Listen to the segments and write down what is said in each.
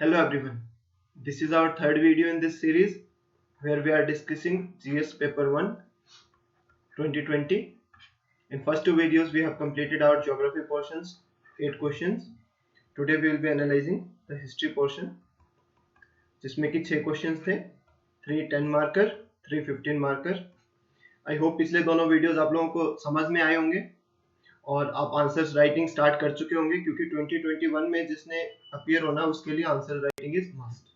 Hello everyone. This is our third video in this series where we are discussing GS paper 1 2020. In first two videos we have completed our geography portions, 8 questions. Today we will be analyzing the history portion जिसमें कि 6 questions थे, 3 10 marker, 3 15 marker. I hope पिछले दोनों videos आप लोगों को समझ में आए होंगे और आप आंसर्स राइटिंग स्टार्ट कर चुके होंगे क्योंकि 2021 में जिसने अपीयर होना उसके लिए आंसर राइटिंग इज मस्ट.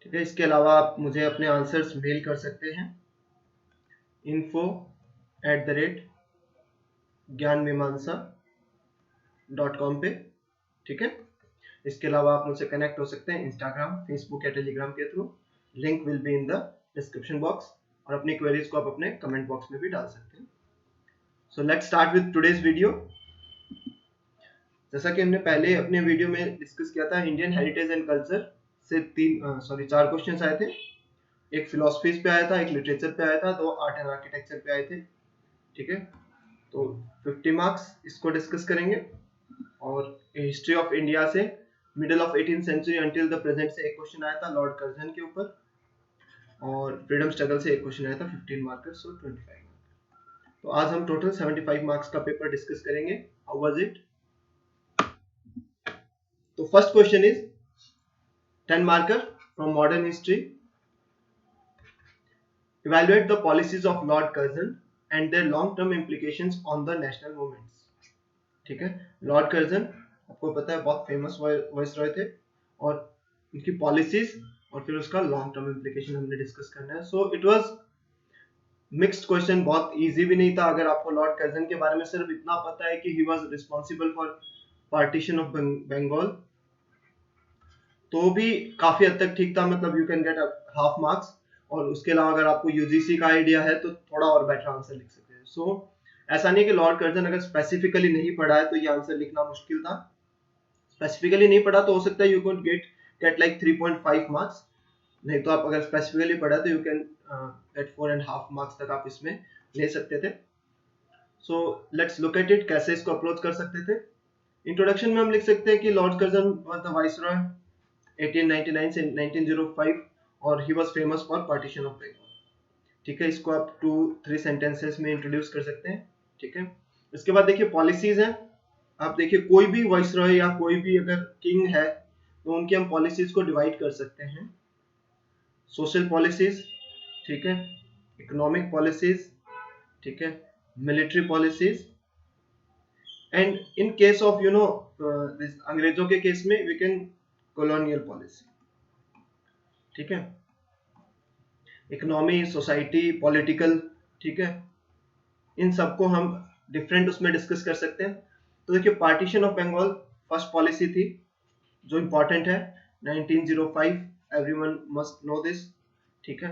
ठीक है, इसके अलावा आप मुझे अपने आंसर्स मेल कर सकते हैं info@gyanmimamsa.com पे. ठीक है, इसके अलावा आप मुझसे कनेक्ट हो सकते हैं इंस्टाग्राम, फेसबुक या टेलीग्राम के through. Link will be in the description box और अपनी क्वेरीज को आप अपने कमेंट बॉक्स में भी डाल सकते हैं. So let's start with today's video. जैसा कि हमने पहले अपने वीडियो में डिस्कस किया था, इंडियन हेरिटेज एंड कल्चर से 4 क्वेश्चंस आए थे. एक फिलोसफीज पे आया था, एक लिटरेचर पे आया था, 2 आर्ट एंड आर्किटेक्चर पे आए थे. ठीक है, तो 50 मार्क्स इसको डिस्कस करेंगे. और हिस्ट्री ऑफ इंडिया से middle of 18th century until the present से एक क्वेश्चन आया था लॉर्ड कर्जन के ऊपर. और फ्रीडम स्ट्रगल से एक क्वेश्चन आया था 15 मार्कर, सो 25 मार्कर. तो आज हम टोटल 75 मार्क्स का पेपर डिस्कस करेंगे. How was it? तो first question is 10 marker from modern history. Evaluate the policies of Lord Curzon and their long-term implications on the national movements. ठीक है, लॉर्ड कर्जन आपको पता है बहुत फेमस वाइसरॉय थे और उनकी पॉलिसीज और फिर उसका लॉन्ग टर्म इम्प्लीकेशन हमने डिस्कस करना है. So it was mixed question, बहुत इजी भी नहीं था. अगर आपको लॉर्ड कर्जन के बारे में सिर्फ इतना पता है कि he was responsible for partition of Bengal, तो भी काफी हद तक ठीक था. मतलब you can get half marks. और उसके अलावा अगर आपको यूजीसी का आइडिया है तो थोड़ा और बेटर आंसर लिख सकते हैं. सो ऐसा नहीं है कि लॉर्ड कर्जन अगर स्पेसिफिकली नहीं पढ़ा है तो ये आंसर लिखना मुश्किल था. स्पेसिफिकली नहीं पढ़ा तो हो सकता है you can get like 3.5 marks. नहीं तो आप अगर स्पेसिफिकली पढ़ा तो यू कैन गेट 4.5 मार्क्स तक आप इसमें ले सकते थे. So let's look at it, कैसे इसको अप्रोच कर सकते थे. इंट्रोडक्शन में हम लिख सकते हैं कि Lord Curzon was the viceroy 1899 से 1905 और he was famous for partition of Bengal. ठीक है, इसको आप 2-3 सेंटेंसेस में इंट्रोड्यूस कर सकते हैं. ठीक है, इसके बाद देखिए पॉलिसीज हैं. आप देखिए कोई भी वाइसरॉय या कोई भी अगर किंग है तो उनकी हम पॉलिसीज को डिवाइड कर सकते हैं. सोशल पॉलिसीज, ठीक है, इकोनॉमिक पॉलिसीज, ठीक है, military policies, and in case of अंग्रेजों के केस में वी कैन कॉलोनियल पॉलिसी. ठीक है, इकोनॉमी, सोसाइटी, पॉलिटिकल, ठीक है, इन सबको हम डिफरेंट उसमें डिस्कस कर सकते हैं. तो देखिए partition of Bengal first policy थी जो इंपॉर्टेंट है 1905. Everyone must know this. ठीक है,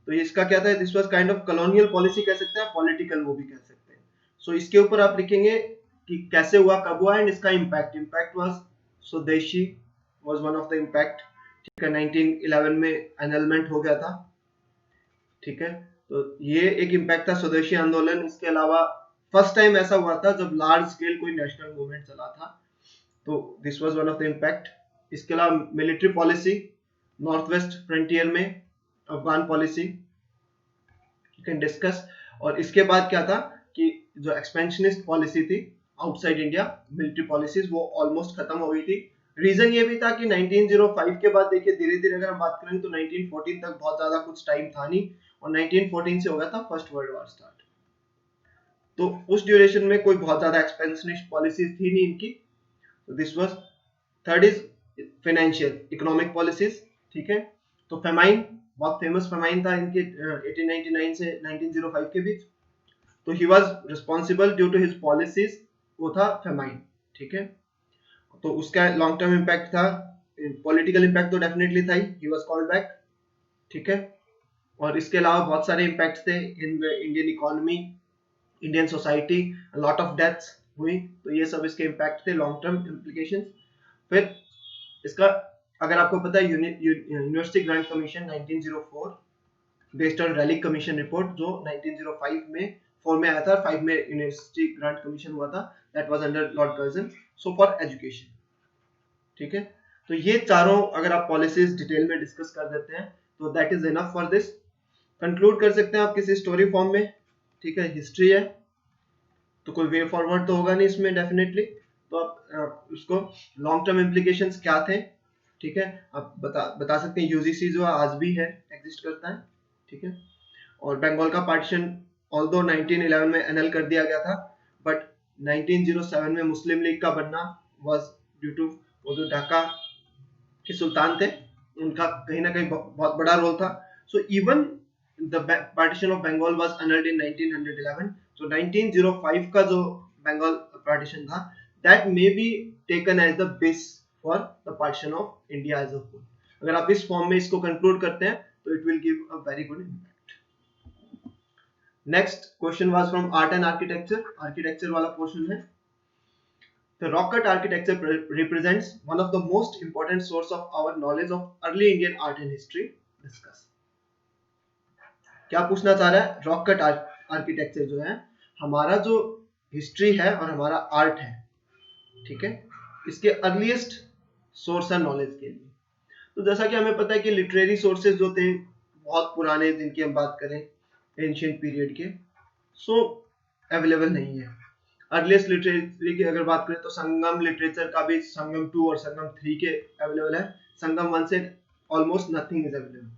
तो इसका क्या था, this was kind of colonial policy कह सकते हैं, पॉलिटिकल वो भी कह सकते हैं. सो इसके ऊपर आप लिखेंगे कि कैसे हुआ, कब हुआ एंड इसका इम्पैक्ट वाज स्वदेशी was one of the impact. ठीक है, 1911 में एनलमेंट हो गया था. ठीक है, तो ये एक इम्पैक्ट था स्वदेशी आंदोलन. इसके अलावा फर्स्ट टाइम ऐसा हुआ था जब लार्ज स्केल कोई नेशनल मूवमेंट चला था, तो this was one of the impact. इसके अलावा military policy, north west frontier में Afghan policy you can discuss. और इसके बाद क्या था कि जो एक्सपेंशनिस्ट पॉलिसी थी आउटसाइड इंडिया, मिलिट्री पॉलिसीज, वो ऑलमोस्ट खत्म हो गई थी. रीजन ये भी था कि 1905 के बाद देखिए धीरे धीरे अगर हम बात करें तो 1914 तक बहुत ज्यादा कुछ टाइम था नहीं और 1914 से हो गया था फर्स्ट वर्ल्ड वॉर स्टार्ट. तो उस ड्यूरेशन में कोई बहुत ज्यादा एक्सपेंशनिस्ट पॉलिसीज थी नहीं इनकी. तो this was. Third is financial economic policies. ठीक है, तो फेमाइन, बहुत फेमस फेमाइन था इनके 1899 से 1905 के बीच. तो he was responsible due to his policies, वो था फेमाइन. ठीक है, तो उसका लॉन्ग टर्म इम्पैक्ट था. पॉलिटिकल इम्पैक्ट तो डेफिनेटली था ही वाज कॉल्ड बैक. ठीक है, और इसके अलावा बहुत सारे इम्पैक्ट्स थे in Indian economy, Indian society, lot of deaths हुई. तो ये सब इसके इम्पैक्ट थे, लॉन्ग टर्म इम्प्लीकेशंस. फिर इसका अगर आपको पता है university grant commission 1904 based on relic commission report जो 1905 में 4 में आया था, 5 में यूनिवर्सिटी ग्रांट कमीशन हुआ था, that was under Lord Curzon. So for education. ठीक है, तो ये चारों अगर आप पॉलिसीज डिटेल में डिस्कस कर देते हैं तो that is enough for this. Conclude कर सकते हैं आप किसी स्टोरी फॉर्म में, ठीक है। हिस्ट्री है तो कोई वे फॉरवर्ड तो होगा नहीं इसमें डेफिनेटली, तो आप उसको लॉन्ग टर्म इम्प्लीकेशंस क्या थे, ठीक है, आप बता सकते हैं। यूजीसी जो आज भी है, एग्जिस्ट करता है, ठीक है। और बंगाल का पार्टीशन ऑल्दो 1911 में एनल कर दिया गया था, बट 1907 में मुस्लिम लीग का बनना वाज ड्यू टू वो जो ढाका के सुल्तान थे उनका कहीं ना कहीं बहुत बड़ा रोल था। So even the partition of Bengal was annulled in 1911। So 1905 का जो बंगाल पार्टीशन था that may be taken as the base for the partition of India as a whole. अगर आप इस फॉर्म में इसको कंक्लूड करते हैं तो it will give a very good impact. Next question was from art and architecture, architecture वाला portion है। The rock cut architecture represents one of the most important source of our knowledge of early Indian art and history. Discuss. क्या पूछना चाह रहा है? Rock cut architecture जो है हमारा जो हिस्ट्री है और हमारा आर्ट है, ठीक है, इसके अर्लीस्ट सोर्स है नॉलेज के लिए। तो जैसा कि हमें पता है कि लिटरेरी सोर्सेज जो थे बहुत पुराने, जिनकी हम बात करें एंशिएंट पीरियड के, सो अवेलेबल नहीं है। अर्लीस्ट लिटरेचर की अगर बात करें तो संगम लिटरेचर का भी संगम 2 और संगम 3 के अवेलेबल है, संगम 1 से ऑलमोस्ट नथिंग इज अवेलेबल।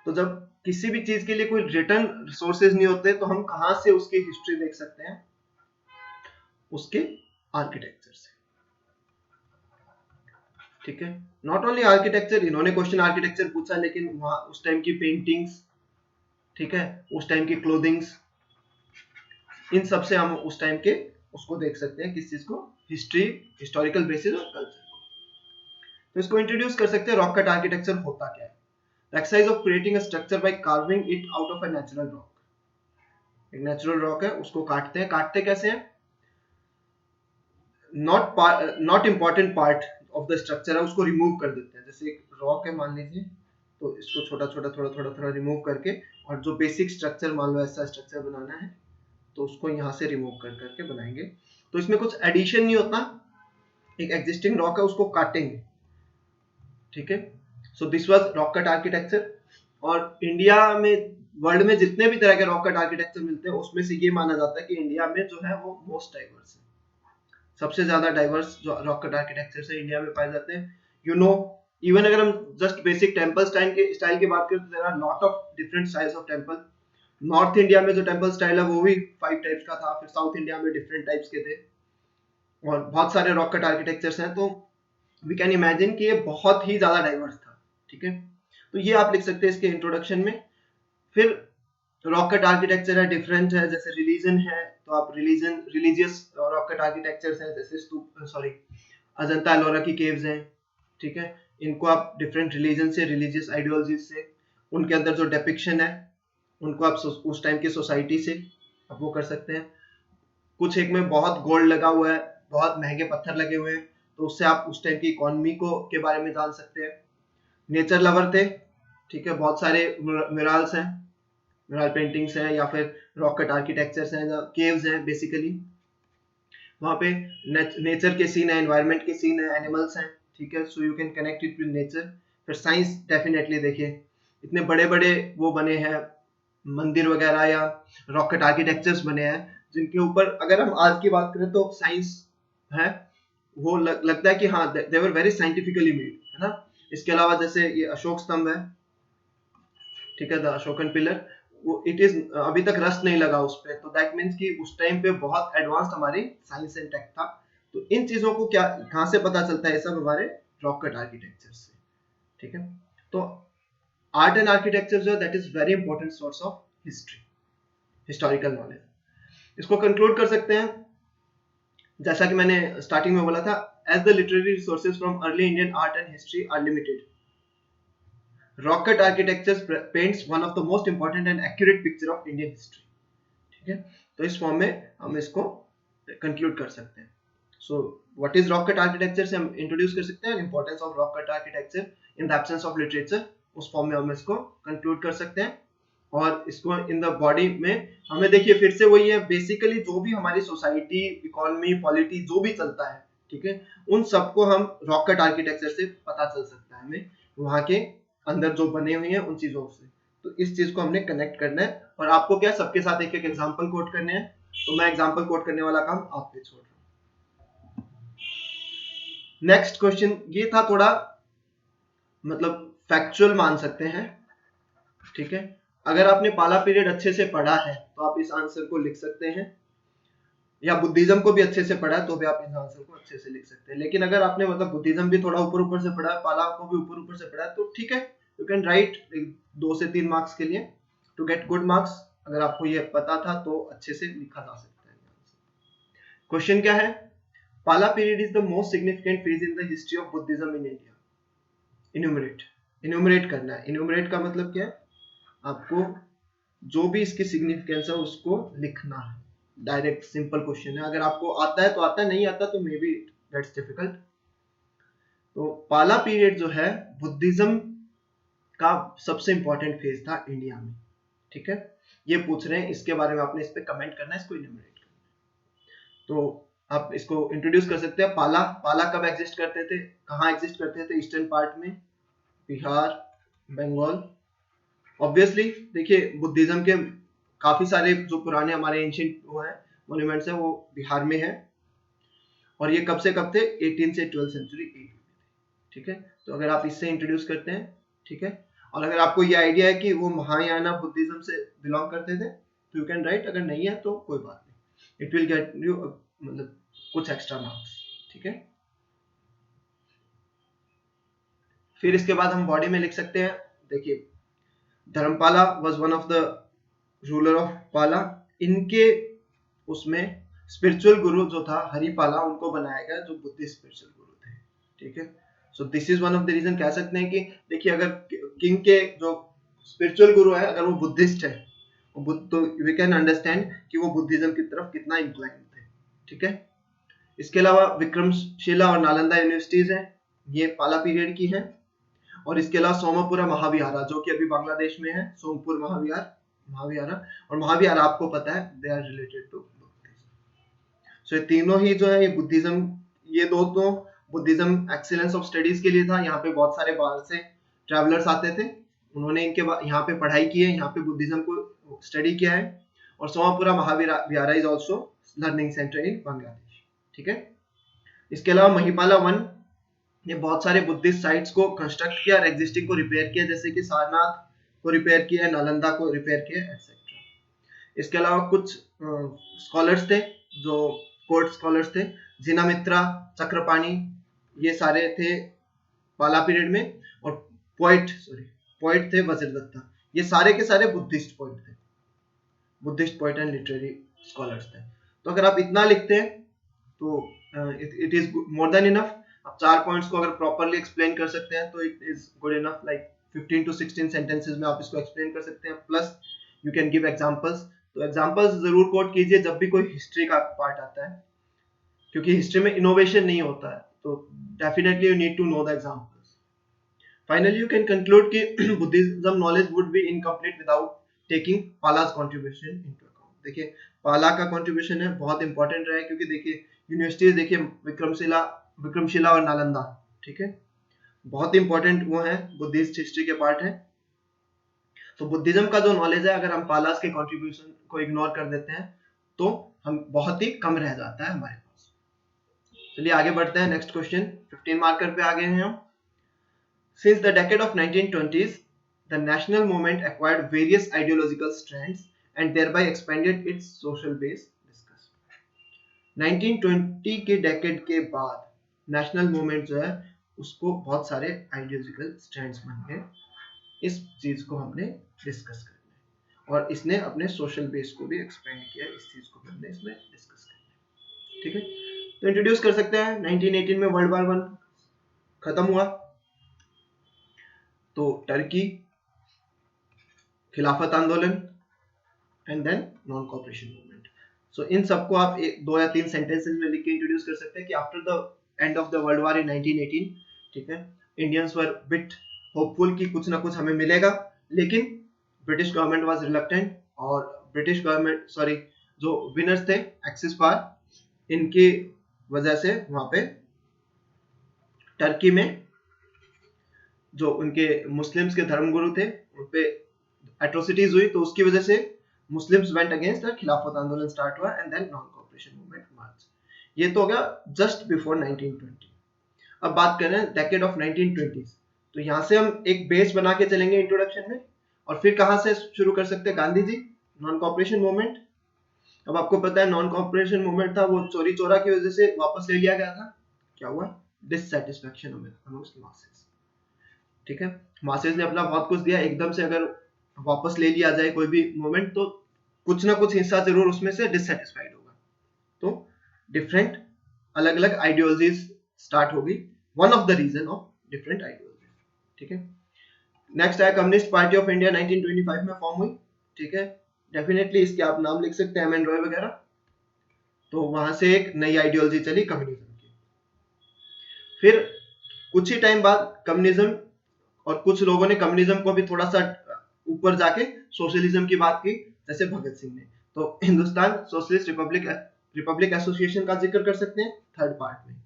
तो जब किसी भी चीज के लिए कोई रिटर्न रिसोर्सेज नहीं होते तो हम कहां से उसकी हिस्ट्री देख सकते हैं? उसके आर्किटेक्चर से, ठीक है। नॉट ओनली आर्किटेक्चर, इन्होंने क्वेश्चन आर्किटेक्चर पूछा लेकिन वहां उस टाइम की पेंटिंग्स, ठीक है, उस टाइम की क्लोथिंग्स, इन सब से हम उस टाइम के उसको देख सकते हैं, किस चीज को? हिस्ट्री, हिस्टोरिकल बेसिस और कल्चर को। तो इसको इंट्रोड्यूस कर सकते हैं। रॉक कट आर्किटेक्चर होता क्या है? The exercise of creating a structure bye carving it out of a natural rock. एक नेचुरल रॉक है, उसको काटते हैं। काटते कैसे हैं? Not important part of the structure है उसको रिमूव कर देते हैं। जैसे एक रॉक है मान लीजिए, तो इसको छोटा छोटा थोड़ा थोड़ा थोड़ा रिमूव करके, और जो बेसिक स्ट्रक्चर मान लो ऐसा स्ट्रक्चर बनाना है तो उसको यहाँ से रिमूव कर करके बनाएंगे। तो इसमें कुछ एडिशन नहीं होता, एक एग्जिस्टिंग रॉक है उसको काटेंगे, ठीक है। So this was rock cut architecture. और इंडिया में, वर्ल्ड में जितने भी तरह के रॉक कट आर्किटेक्चर मिलते हैं उसमें से ये माना जाता है कि इंडिया में जो है वो मोस्ट डाइवर्स है। सबसे ज्यादा डाइवर्स जो रॉक कट आर्किटेक्चर है इंडिया में पाए जाते हैं। यू नो, इवन अगर हम जस्ट बेसिक टेंपल स्टाइल की बात करें तो there are lot of different styles of temple. North India में जो टेंपल स्टाइल है वो भी 5 टाइप्स का था, फिर साउथ इंडिया में डिफरेंट टाइप्स के थे, और बहुत सारे रॉक कट आर्किटेक्चर्स हैं। तो वी कैन इमेजिन कि ये बहुत ही ज्यादा डाइवर्स था, ठीक है। तो ये आप लिख सकते हैं इसके इंट्रोडक्शन में। फिर रॉक कट आर्किटेक्चर है, डिफरेंट है, जैसे रिलीजन है तो आप रिलीजियस रॉक कट आर्किटेक्चर्स हैं, जैसे अजंता एलोरा की केव्स हैं, ठीक है। इनको आप डिफरेंट रिलीजन से, रिलीजियस आइडियोलॉजी से, उनके अंदर जो डेपिक्शन है उनको आप उस टाइम की सोसाइटी से आप वो कर सकते हैं। कुछ एक में बहुत गोल्ड लगा हुआ है, बहुत महंगे पत्थर लगे हुए हैं, तो उससे आप उस टाइम की इकोनॉमी को के बारे में जान सकते हैं। नेचर लवर थे, ठीक है, बहुत सारे म्यूरल्स हैं, म्यूरल पेंटिंग्स हैं, या फिर रॉक कट आर्किटेक्चर्स हैं, केव्स हैं बेसिकली, वहाँ पे नेचर के सीन है, एनवायरनमेंट के सीन है, एनिमल्स हैं, ठीक है। So you can connect it with nature. फिर साइंस डेफिनेटली देखिए, इतने बड़े बड़े वो बने हैं मंदिर वगैरह या रॉकेट आर्किटेक्चर्स बने हैं जिनके ऊपर अगर हम आज की बात करें तो साइंस है, वो लगता है कि हाँ दे वर वेरी साइंटिफिकली मेड, है ना। इसके अलावा जैसे ये अशोक स्तंभ है, ठीक है, द अशोकन पिलर, वो इट इज अभी तक रस्ट नहीं लगा उस पे, तो दैट मींस कि उस टाइम पे बहुत एडवांस्ड हमारी साइंस एंड टेक था। तो इन चीजों को क्या कहाँ से पता चलता है? ये सब हमारे रॉकेट आर्किटेक्चर से, ठीक है। तो आर्ट एंड आर्किटेक्चर जो है that is very important source of history, historical knowledge. इसको कंक्लूड कर सकते हैं जैसा कि मैंने स्टार्टिंग में बोला था, as the literary resources from early Indian art and history are limited, rock cut architecture paints one of the most important and accurate picture of Indian history, ठीक है। तो इस फॉर्म में हम इसको कंक्लूड कर सकते हैं। So what is rock cut architecture से हम इंट्रोड्यूस कर सकते हैं, importance of rock cut architecture in the absence of literature, उस फॉर्म में हम इसको कंक्लूड कर सकते हैं। और इसको इन द बॉडी में हमें देखिए फिर से वही है, बेसिकली जो भी हमारी सोसाइटी, इकोनॉमी, पॉलिटी जो भी चलता है, ठीक है, उन सबको हम रॉकेट आर्किटेक्चर से पता चल सकता है हमें, वहां के अंदर जो बने हुए हैं उन चीजों से। तो इस चीज को हमने कनेक्ट करना है, और आपको क्या सबके साथ एक एक एग्जांपल कोट करने हैं, तो मैं एग्जांपल कोट करने वाला काम आप पे छोड़ रहा हूं। नेक्स्ट क्वेश्चन ये था, थोड़ा मतलब फैक्चुअल मान सकते हैं, ठीक है। अगर आपने पाला पीरियड अच्छे से पढ़ा है तो आप इस आंसर को लिख सकते हैं, या बुद्धिज्म को भी अच्छे से पढ़ा है तो भी आप इस आंसर को अच्छे से लिख सकते हैं। लेकिन अगर आपने मतलब बुद्धिज्म भी थोड़ा ऊपर ऊपर से पढ़ा है, पाला को भी ऊपर ऊपर से पढ़ा है, तो ठीक है, यू कैन राइट 2 से 3 मार्क्स के लिए टू गेट गुड मार्क्स। अगर आपको ये पता था तो अच्छे से लिखा जा सकता है। क्वेश्चन क्या है, पाला period is the most significant phase in the history of Buddhism in India. Enumerate करना है। इन्यूमरेट का मतलब क्या है, आपको जो भी इसकी सिग्निफिकेंस है उसको लिखना है। डायरेक्ट सिंपल क्वेश्चन है, अगर आपको आता है तो आता है, नहीं आता तो मे बी दैट्स डिफिकल्ट। तो पाला पीरियड जो है बुद्धिज्म का सबसे इंपॉर्टेंट फेज था इंडिया में, ठीक है। ये पूछ रहे हैं, इसके बारे में आपने इस पे कमेंट करना है, इसको इन्यूमरेट करना है। तो आप इसको इंट्रोड्यूस कर सकते हैं। पाला कब एग्जिस्ट करते थे, कहाँ एग्जिस्ट करते थे? ईस्टर्न पार्ट में, बिहार, बंगाल। ऑब्वियसली देखिए, बुद्धिज्म के काफी सारे जो पुराने हमारे एंशिएंट वो है मॉन्यूमेंट्स है, वो बिहार में है। और ये कब से कब थे? 18 से 12 सेंचुरी एडी में, ठीक है। तो अगर आप इससे इंट्रोड्यूस करते हैं, ठीक है, और अगर आपको ये आइडिया है कि वो महायाना बुद्धिज्म से बिलोंग करते थे तो यू कैन राइट, अगर नहीं है तो कोई बात नहीं, इट विल गेट यू मतलब कुछ एक्स्ट्रा मार्क्स, ठीक है। फिर इसके बाद हम बॉडी में लिख सकते हैं। देखिए, Dharmapala was one of the ruler of पाला। इनके उसमें स्पिरिचुअल गुरु जो था हरिपाला, उनको बनाया गया जो बुद्धिस्ट स्पिरिचुअल गुरु थे, ठीक है। So this is one of the reason, कह सकते हैं कि देखिए, अगर किंग के जो स्पिरिचुअल गुरु है अगर वो बुद्धिस्ट है तो वी कैन अंडरस्टैंड कि वो बुद्धिज्म की तरफ कितना इंक्लाइन थे, ठीक है। इसके अलावा विक्रमशिला और नालंदा यूनिवर्सिटीज हैं, ये पाला पीरियड की हैं। और इसके अलावा सोमपुरा महाविहारा जो कि अभी बांग्लादेश में है, सोमपुर महाविहारा और महाविहारा आपको पता है they are related to Buddhism. So ये तीनों ही जो है ये बुद्धिज्म, ये दो तो बुद्धिज्म एक्सीलेंस ऑफ स्टडीज के लिए था। यहाँ पे बहुत सारे बाहर से ट्रैवलर्स आते थे, उन्होंने इनके यहाँ पे पढ़ाई की है, यहाँ पे बुद्धिज्म को स्टडी किया है। और Somapura Mahavihara is also learning centre in Bangladesh, ठीक है। इसके अलावा महिपाला वन ने बहुत सारे बुद्धिस्ट साइट्स को कंस्ट्रक्ट किया और एग्जिस्टिंग को रिपेयर किया, जैसे कि सारनाथ को रिपेयर किया, नालंदा को रिपेयर किया, एटसेट्रा। इसके अलावा कुछ स्कॉलर्स थे जो कोर्ट स्कॉलर्स थे, जिनामित्रा, चक्रपाणी, ये सारे थे पाला पीरियड में। और पोइट थे वज्रदत्ता, ये सारे के सारे बुद्धिस्ट पोइट थे, Buddhist poet and literary scholars थे। तो अगर आप इतना लिखते हैं तो it is more than enough. आप 4 पॉइंट्स को अगर प्रॉपर्ली एक्सप्लेन कर सकते हैं तो it is good enough, like 15 to 16 sentences में आप इसको एक्सप्लेन कर सकते हैं। Plus you can give examples, तो एग्जांपल्स जरूर कोट कीजिए जब भी कोई हिस्ट्री का पार्ट आता है, क्योंकि हिस्ट्री में इनोवेशन नहीं होता है, तो definitely you need to know the examples. Finally you can conclude कि Buddhism knowledge would be incomplete without taking Pala's contribution into account. देखिए, पाला का कंट्रीब्यूशन है बहुत इंपॉर्टेंट रहा है, क्योंकि देखिए यूनिवर्सिटीज देखिए विक्रमशिला और नालंदा, ठीक है, बहुत इंपॉर्टेंट वो है, बुद्धिस्ट हिस्ट्री के पार्ट है। तो बुद्धिज्म का जो नॉलेज है, अगर हम पालास के कंट्रीब्यूशन को इग्नोर कर देते हैं तो हम बहुत ही कम रह जाता है हमारे पास। चलिए आगे बढ़ते हैं। नेक्स्ट क्वेश्चन 15 मार्कर पे आ गए हैं हम। Since the decade of 1920s, the national movement acquired various ideological strands and thereby expanded its social base. Discuss. 1920 के डेकेड के बाद नेशनल मूवमेंट जो है उसको बहुत सारे आइडियोलॉजिकल स्ट्रैंड्स बन गए। इस चीज को हमने डिस्कस करना है और इसने अपने सोशल बेस को भी एक्सपेंड किया, इस चीज को हमने इसमें डिस्कस करना है, ठीक है। तो इंट्रोड्यूस कर सकते हैं। 1918 में वर्ल्ड वॉर 1 खत्म हुआ, तो टर्की, खिलाफत आंदोलन and then non cooperation movement. So इन सबको आप 2 या 3 सेंटेंसेस में लिख के इंट्रोड्यूस कर सकते हैं कि after the end of the world war in 1918, ठीक है, इंडियंस वर बिट होपफुल कि कुछ ना कुछ हमें मिलेगा, लेकिन ब्रिटिश गवर्नमेंट वाज रिलक्टेंट और ब्रिटिश गवर्नमेंट जो विनर्स थे एक्सिस पावर, इनकी वजह से वहां पे टर्की में जो उनके मुस्लिम्स के धर्मगुरु थे उन पे एट्रोसिटीज हुई, तो उसकी वजह से मुस्लिम्स वेंट अगेंस्ट द खिलाफत आंदोलन स्टार्ट हुआ and then non cooperation movement March. ये तो हो गया जस्ट बिफोर 1920। अब बात कर रहे हैं डेकेड ऑफ 1920। तो यहाँ से हम एक बेस बना के चलेंगे इंट्रोडक्शन में, और फिर कहाँ से शुरू कर सकते हैं? Gandhi ji, non cooperation movement. अब आपको पता है नॉन कॉपरेशन मूवमेंट था वो चोरी चोरा की वजह से वापस ले लिया गया था। क्या हुआ? Dissatisfaction amongst masses. ठीक है, मासेस ने अपना बहुत कुछ दिया, एकदम से अगर वापस ले लिया जाए कोई भी मूवमेंट तो कुछ ना कुछ हिस्सा जरूर उसमें से डिससेटिस्फाइड होगा। तो डिफरेंट अलग अलग आइडियोलॉजीज स्टार्ट होगी, one of the reason of different ideologies. ठीक है, नेक्स्ट है कम्युनिस्ट पार्टी ऑफ इंडिया 1925 में फॉर्म हुई। ठीक है, डेफिनेटली इसके आप नाम लिख सकते हैं, एम एन रॉय वगैरह। तो वहां से एक नई आइडियोलॉजी चली कम्युनिज्म की। फिर कुछ ही टाइम बाद कम्युनिज्म और कुछ लोगों ने कम्युनिज्म को भी थोड़ा सा ऊपर जाके सोशलिज्म की बात की, जैसे भगत सिंह ने। तो हिंदुस्तान सोशलिस्ट रिपब्लिक एसोसिएशन का जिक्र कर सकते हैं थर्ड पार्ट में।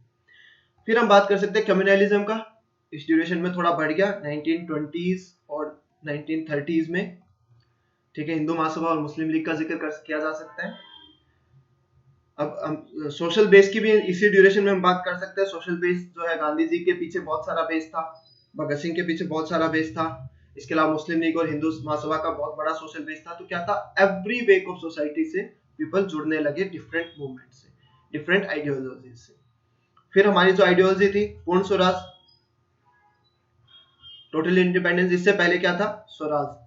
फिर हम बात कर सकते हैं कम्युनलिज्म का, इस ड्यूरेशन में थोड़ा बढ़ गया 1920s और 1930s में। ठीक है, हिंदू महासभा और मुस्लिम लीग का जिक्र किया जा सकता है। अब सोशल बेस की भी इसी ड्यूरेशन में हम बात कर सकते हैं। सोशल बेस जो है, गांधी जी के पीछे बहुत सारा बेस था, भगत सिंह के पीछे बहुत सारा बेस था, इसके अलावा मुस्लिम लीग और हिंदू महासभा का बहुत बड़ा सोशल बेस था। तो क्या था, एवरी वेक ऑफ सोसाइटी से पीपल जुड़ने लगे, डिफरेंट मूवमेंट से, डिफरेंट आइडियोलॉजी से। फिर हमारी जो आइडियोलॉजी थी पूर्ण स्वराज, टोटल इंडिपेंडेंस, इससे पहले क्या था, स्वराज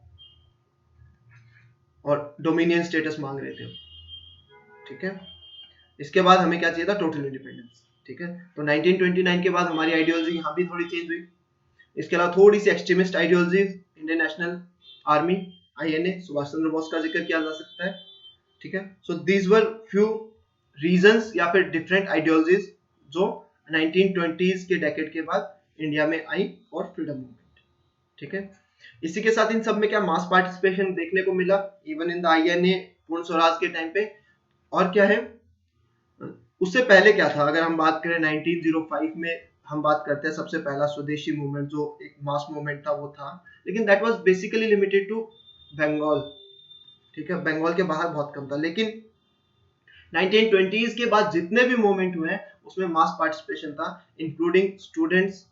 और डोमिनियन स्टेटस मांग रहे थे। ठीक है, इसके बाद हमें क्या चाहिए था, टोटल इंडिपेंडेंस। ठीक है, तो 1929 के बाद हमारी आइडियोलॉजी यहाँ भी थोड़ी चेंज हुई। इसके अलावा थोड़ी सी extremist ideology, Indian National Army INA, Subhash Chandra Bose का जिक्र किया जा सकता है। ठीक है, so these were few reasons या फिर डिफरेंट आइडियोलॉजीज जो 1920s के डेकेड के बाद इंडिया में आई फॉर फ्रीडम मूवमेंट। ठीक है, इसी के साथ इन सब में क्या मास पार्टिसिपेशन देखने को मिला, इवन इन द INA पूर्ण स्वराज के टाइम पे। और क्या है, उससे पहले क्या था, अगर हम बात करें 1905 में हम बात करते हैं, सबसे पहला स्वदेशी मूवमेंट जो एक मास मूवमेंट था वो था, लेकिन that was basically limited to Bengal. ठीक है, बंगाल के बाहर बहुत कम था। लेकिन 1920s के बाद जितने भी मूवमेंट हुए हैं उसमें मास पार्टिसिपेशन था, including students,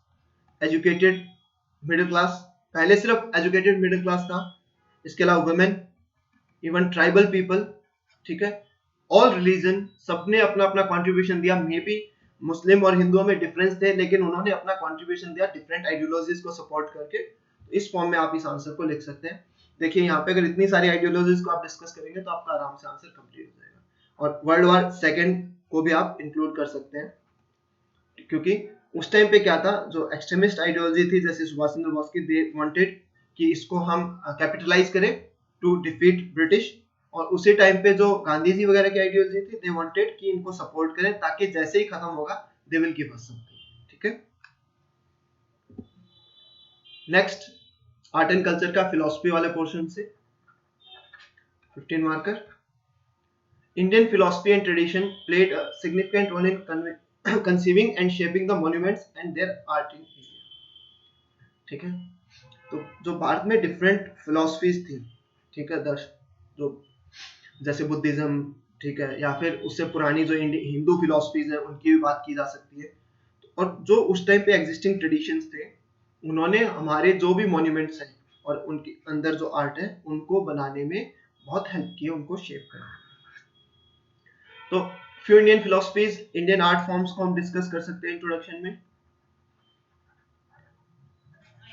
educated middle class, पहले सिर्फ एजुकेटेड मिडिल क्लास था, इसके अलावा वुमेन, इवन ट्राइबल पीपल। ठीक है, ऑल रिलीजन, सबने अपना अपना कंट्रीब्यूशन दिया। मे बी मुस्लिम और हिंदुओं में डिफरेंस थे, लेकिन उन्होंने अपना कंट्रीब्यूशन दिया डिफरेंट आइडियोलॉजीज को सपोर्ट करके। इस फॉर्म में आप इस आंसर को लिख सकते हैं। देखिए यहाँ पे अगर इतनी सारी आइडियोलॉजीज को आप डिस्कस करेंगे तो आपका आराम से आंसर कंप्लीट हो जाएगा। और वर्ल्ड वॉर सेकेंड को भी आप इंक्लूड कर सकते हैं, क्योंकि उस टाइम पे क्या था, जो एक्सट्रीमिस्ट आइडियोलॉजी थी जैसे सुभाष चंद्र बोस की, दे वांटेड कि इसको हम कैपिटलाइज करें टू डिफीट ब्रिटिश। और उसी टाइम पे जो गांधी जी वगैरह की आइडियोलॉजी थी, दे वांटेड कि इनको सपोर्ट करें ताकि जैसे ही खत्म होगा they will give us something. ठीक है, नेक्स्ट आर्ट एंड कल्चर का फिलॉसफी वाले पोर्शन से 15 marker. Indian philosophy and tradition played a significant role in conceiving and shaping the monuments and their art in India। ठीक है, तो जो भारत में डिफरेंट फिलॉसफीज थी, ठीक है, जो जैसे बुद्धिज्म, ठीक है, या फिर उससे पुरानी जो हिंदू फिलॉसफीज है उनकी भी बात की जा सकती है। और जो उस टाइम पे एग्जिस्टिंग ट्रेडिशंस थे, उन्होंने हमारे जो भी मॉन्यूमेंट्स हैं और उनके अंदर जो आर्ट है उनको बनाने में बहुत हेल्प की, उनको शेप करने में। तो few Indian philosophies, Indian art forms को हम डिस्कस कर सकते हैं इंट्रोडक्शन में।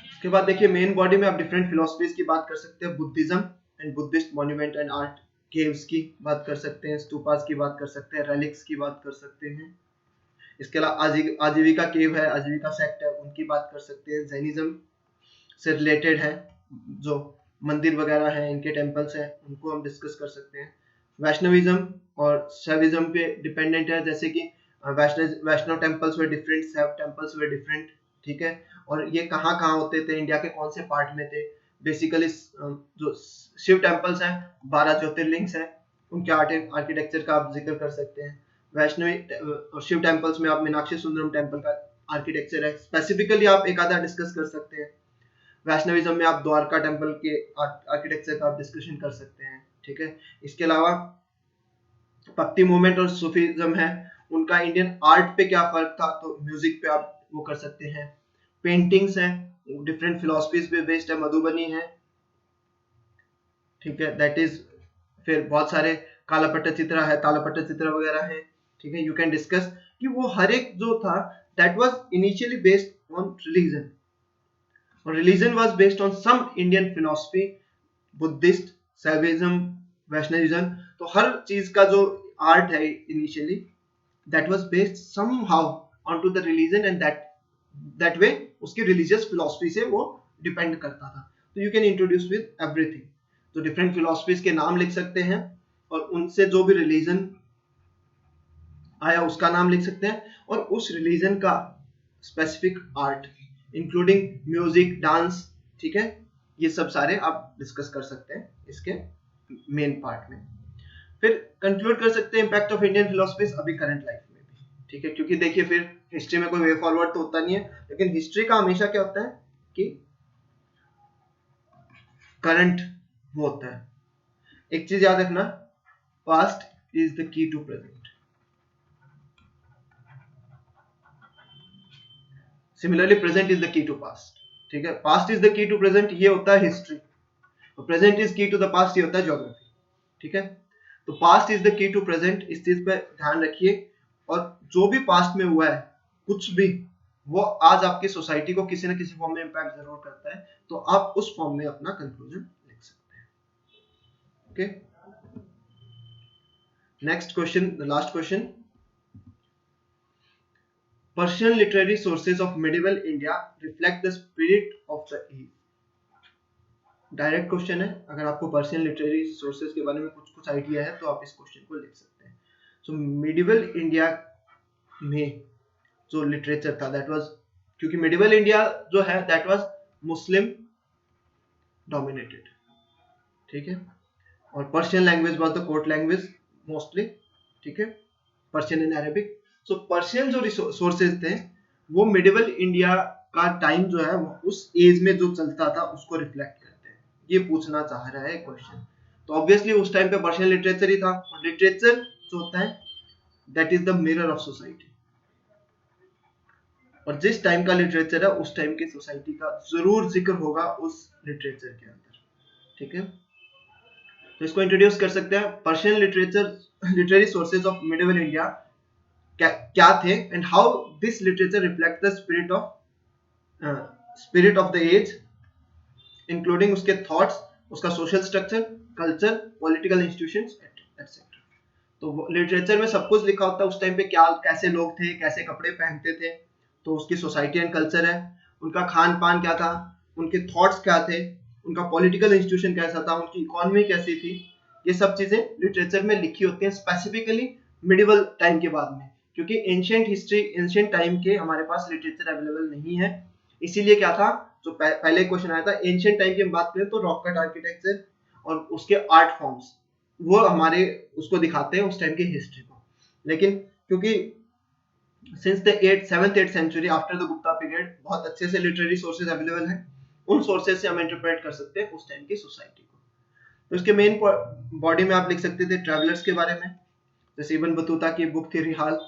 इसके बाद देखिए मेन बॉडी में आप डिफरेंट फिलॉसफीज की बात कर सकते हैं। Buddhism and Buddhist monument and art, caves की बात कर सकते हैं, स्तूपास की बात कर सकते हैं, रेलिक्स की बात कर सकते हैं। इसके अलावा आजीविका केव है, आजीविका सेक्ट है, उनकी बात कर सकते हैं। जैनिज्म से रिलेटेड है, जो मंदिर वगैरह है, इनके टेम्पल्स हैं, उनको हम डिस्कस कर सकते हैं। वैष्णविज्म और शैविज्म पे डिपेंडेंट है, जैसे कि वैष्णव टेम्पल्स वे डिफरेंट, शैव टेम्पल्स वे डिफरेंट। ठीक है, और ये कहाँ कहाँ होते थे, इंडिया के कौन से पार्ट में थे। बेसिकली जो शिव टेम्पल्स हैं, 12 ज्योतिर्लिंग्स हैं, उनके आर्किटेक्चर का आप जिक्र कर सकते हैं। वैष्णवी और शिव टेम्पल्स में आप मीनाक्षी सुंदरम टेम्पल का आर्किटेक्चर है, स्पेसिफिकली आप एक आधा डिस्कस कर सकते हैं। वैष्णविज्म में आप द्वारका टेम्पल के आर्किटेक्चर का आप डिस्कशन कर सकते हैं, ठीक है। इसके अलावा भक्ति मूवमेंट और सूफीज्म है, उनका इंडियन आर्ट पे क्या फर्क था, तो म्यूजिक पे आप वो कर सकते हैं। पेंटिंग्स हैं, डिफरेंट फिलोसफीज पे बेस्ड है, मधुबनी है, ठीक है, दैट इज। फिर बहुत सारे कालापट्ट चित्र है, तालपट्ट चित्र वगैरह है, ठीक है। यू कैन डिस्कस कि वो हर एक जो था that was initially based on religion, और religion was based on some Indian philosophy, Buddhist, Shaivism, Vaishnavism. तो हर चीज का जो आर्ट है initially that was based somehow on to the religion, and that way उसकी रिलीजियस फिलोसफी से वो डिपेंड करता था। तो you can introduce with everything, तो डिफरेंट फिलोसफीज के नाम लिख सकते हैं, और उनसे जो भी रिलीजन आया उसका नाम लिख सकते हैं, और उस रिलीजन का specific art including music, dance, ठीक है, ये सब सारे आप डिस्कस कर सकते हैं इसके मेन पार्ट में। फिर कंक्लूड कर सकते हैं इम्पैक्ट ऑफ इंडियन फिलोसफीज अभी करंट लाइफ में भी, ठीक है, क्योंकि देखिए फिर हिस्ट्री में कोई वे फॉरवर्ड तो होता नहीं है, लेकिन हिस्ट्री का हमेशा क्या होता है कि करंट वो होता है। एक चीज याद रखना, past is the key to present, similarly present is the key to past, ठीक है। Past is the key to present, ये होता है हिस्ट्री, और present is key to the past, ये होता है ज्योग्राफी, ठीक है। तो past is the key to present, इस चीज पे ध्यान रखिए, और जो भी पास्ट में हुआ है कुछ भी, वो आज आपकी सोसाइटी को किसी न किसी फॉर्म में इम्पैक्ट जरूर करता है, तो आप उस फॉर्म में अपना कंक्लूजन लिख सकते हैं, okay. Next question, the last question, Persian literary sources of medieval India reflect the spirit of the age. Direct question है, अगर आपको पर्शियन लिटरेरी सोर्सेज के बारे में कुछ आइडिया है तो आप इस क्वेश्चन को लिख सकते हैं। सो मिडिवल इंडिया में जो लिटरेचर था दैट वाज, क्योंकि मिडिवल इंडिया जो है दैट वाज मुस्लिम डोमिनेटेड, ठीक है, और Persian language was the court language mostly, ठीक है, Persian and Arabic. So Persian जो सोर्सेज थे वो मिडिवल इंडिया का टाइम जो है उस एज में जो चलता था उसको रिफ्लेक्ट करते हैं, ये पूछना चाह रहा है क्वेश्चन। तो ऑब्वियसली उस टाइम पे पर्शियन लिटरेचर ही था, और लिटरेचर जो होता है that is the mirror of society, और जिस टाइम का लिटरेचर है उस टाइम की सोसाइटी का जरूर जिक्र होगा उस लिटरेचर के अंदर, ठीक है। तो इसको इंट्रोड्यूस कर सकते हैं, Persian literature, literary sources of medieval India क्या थे, and how this literature reflect the spirit of the age, including उसके थॉट्स, उसका social structure, culture, political institutions etcetera. तो लिटरेचर में सब कुछ लिखा होता है उस टाइम पे, क्या कैसे लोग थे, कैसे कपड़े पहनते थे, तो उसकी सोसाइटी एंड कल्चर है, उनका खान पान क्या था, उनके थॉट्स क्या थे, उनका पॉलिटिकल इंस्टीट्यूशन कैसा था, उनकी इकोनॉमी कैसी थी, ये सब चीजें लिटरेचर में लिखी होती हैं, स्पेसिफिकली मिडिवल टाइम के बाद में, क्योंकि एंशिएंट हिस्ट्री, एंशिएंट टाइम के हमारे पास लिटरेचर अवेलेबल नहीं है। इसीलिए क्या था, जो पहले क्वेश्चन आया था एंशिएंट टाइम की हम बात करें तो रॉक कट आर्किटेक्चर और उसके आर्ट फॉर्म्स वो हमारे उसको दिखाते हैं उस टाइम की हिस्ट्री को, लेकिन क्योंकि since the 7th 8th century after the Gupta period बहुत अच्छे से लिटरेरी सोर्सेज अवेलेबल हैं, उन सोर्सेज से हम इंटरप्रेट कर सकते हैं उस टाइम की सोसाइटी को। तो इसके मेन बॉडी में आप लिख सकते थे ट्रैवलर्स के बारे में, जैसे इब्न बतूता की बुक थी रिहाल,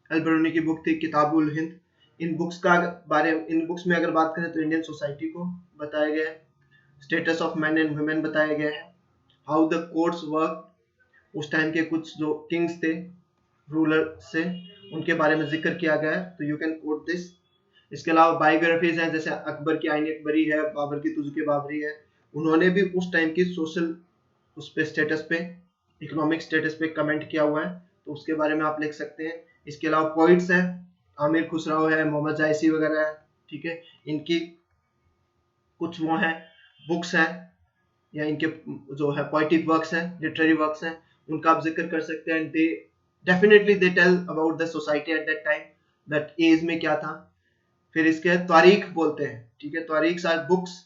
अल-बरूनी की बुक थी किताबुल हिंद। इन बुक्स में अगर बात करें तो इंडियन सोसाइटी को बताया गया है, status of man and women बताया गया है, हाउ द कोर्ट्स वर्क, उस टाइम के कुछ जो किंग्स थे रूलर से उनके बारे में जिक्र किया गया है, तो यू कैन कोट दिस। इसके अलावा बायोग्राफीज हैं, जैसे अकबर की आईन अकबरी है, बाबर की तुज़ बाबरी है, उन्होंने भी उस टाइम की सोशल उस पे स्टेटस पे, इकोनॉमिक स्टेटस पे कमेंट किया हुआ है, तो उसके बारे में आप लिख सकते हैं। इसके अलावा पोइट्स हैं, आमिर खुसरो है, मोहम्मद जायसी वगैरह है, ठीक है, इनकी कुछ वो हैं बुक्स हैं या इनके जो है पोएटिक वर्क्स हैं, लिटरेरी वर्क्स हैं, उनका आप जिक्र कर सकते हैं। They definitely they tell about the society at that time, that age में क्या था। फिर इसके तारीख बोलते हैं, ठीक है, तारीख आर बुक्स,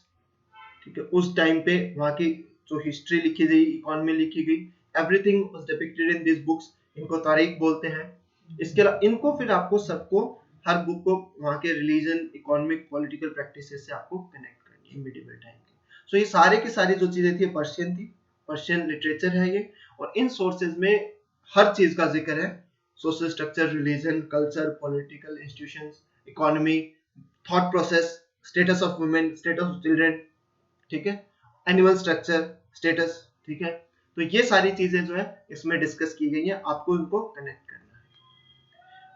ठीक है, उस टाइम पे वहाँ की जो हिस्ट्री लिखी गई, इकोनॉमी लिखी गई, everything was depicted in this books, इनको तारीख बोलते हैं। इसके अलावा इनको फिर आपको सबको हर बुक को वहाँ के रिलीजन, इकोनॉमिक, पॉलिटिकल प्रैक्टिसेस से आपको कनेक्ट करनी है मिडिवल टाइम की। सो ये सारे की सारी जो चीजें थी पर्शियन थी, पर्शियन लिटरेचर है ये, और इन सोर्सेज में हर चीज का जिक्र है, social structure, religion, culture, political institutions, economy, thought process, status of women, status of children, ठीक है, एनिमल स्ट्रक्चर, स्टेटस, ठीक है। तो ये सारी चीजें जो है इसमें डिस्कस की गई है, आपको इनको कनेक्ट करना है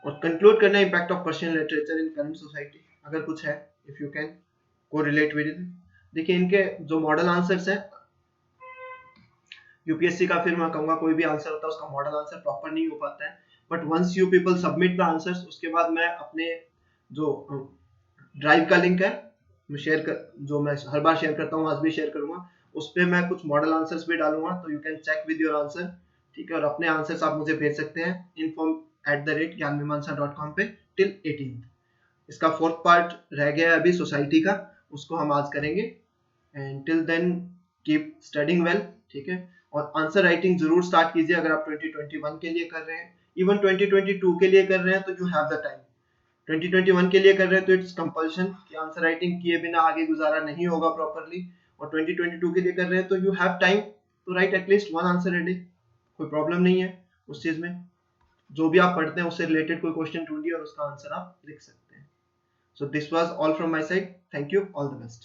और कंक्लूड करना है impact of Persian literature in current society. अगर कुछ है, इफ यू कैन को रिलेट विद इट। देखिए इनके जो मॉडल आंसर्स है, यूपीएससी का फिर मैं कहूंगा कोई भी आंसर होता है उसका मॉडल आंसर प्रॉपर नहीं हो पाता है, but once you people submit the answers, उसके बाद मैं अपने जो ड्राइव का लिंक है मैं शेयर कर, जो मैं हर बार शेयर करता हूँ आज भी शेयर करूंगा, उस पर मैं कुछ मॉडल आंसर्स भी डालूंगा, तो you can check with your answer, ठीक है। और अपने आंसर्स आप मुझे भेज सकते हैं info@gyanmeemansha.com पे टिल 18th। इसका फोर्थ पार्ट रह गया है अभी सोसाइटी का, उसको हम आज करेंगे। And till then keep studying well, ठीक है। और आंसर राइटिंग जरूर स्टार्ट कीजिए अगर आप 2021 के लिए कर रहे हैं, इवन 2022 के लिए कर रहे हैं तो यू हैव द टाइम। 2021 के लिए कर रहे हैं तो इट्स कंपल्शन कि आंसर राइटिंग किए बिना आगे गुजारा नहीं होगा प्रॉपरली, और 2022 के लिए कर रहे हैं तो you have time to write at least one answer a day, कोई प्रॉब्लम नहीं है उस चीज में। जो भी आप पढ़ते हैं उससे रिलेटेड कोई क्वेश्चन ढूंढिए और उसका आंसर आप लिख सकते हैं। So this was all from my side, thank you, all the best.